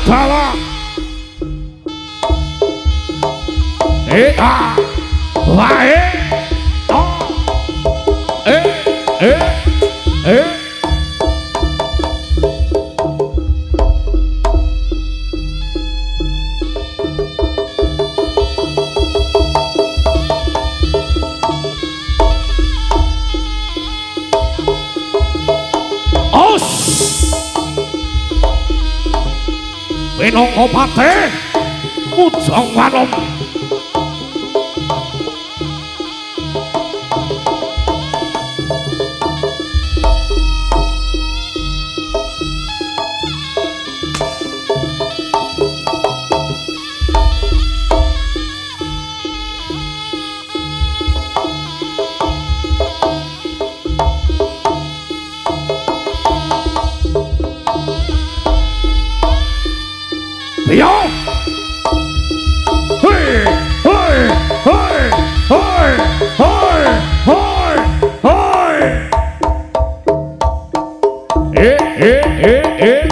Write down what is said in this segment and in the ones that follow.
dalah wae Pinangka Paten Bujang Ganong Yo! Hey! Hey! Hey! Hey! Hey! Hey! Hey!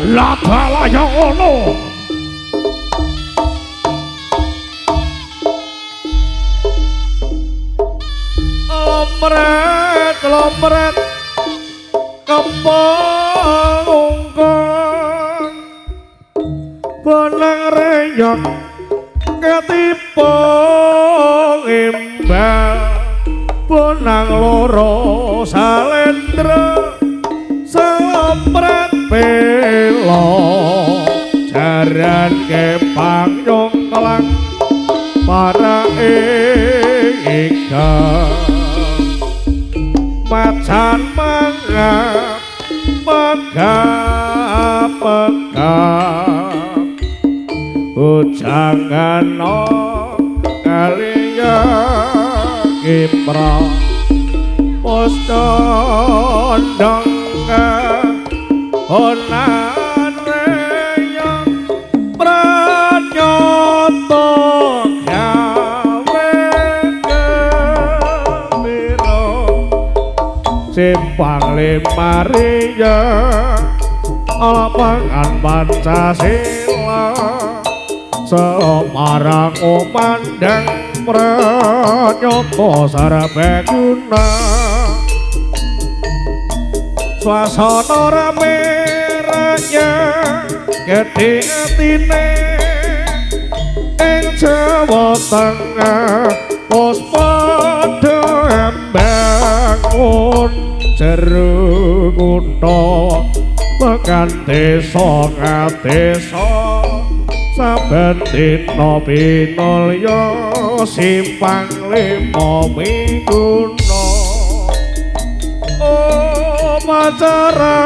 Latalaya ono lompret kempang ungkang benang reyot ketipong imbal benang loro salendra salompret pelo jaran kepang nyongkelang para ingkang macan manggap megap Bujang Ganong kaliya kipra postondong onan reyang pranyoto gawe gembira simpang limariya lapangan Pancasila semarang umandang pranyoto sarabaguna swasana rame raya gedhe atine ing Jawa Tengah wis padha mbangun jero kutha tekan desa ngadesa saben dina pinulya simpang lima mingguna upacara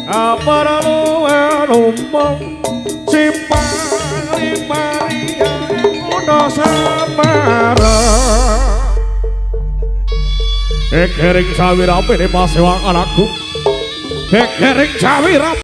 aparluan umum simpang lima ria kuda Samarang kering sawirape ne pasewang anakku kering sawirape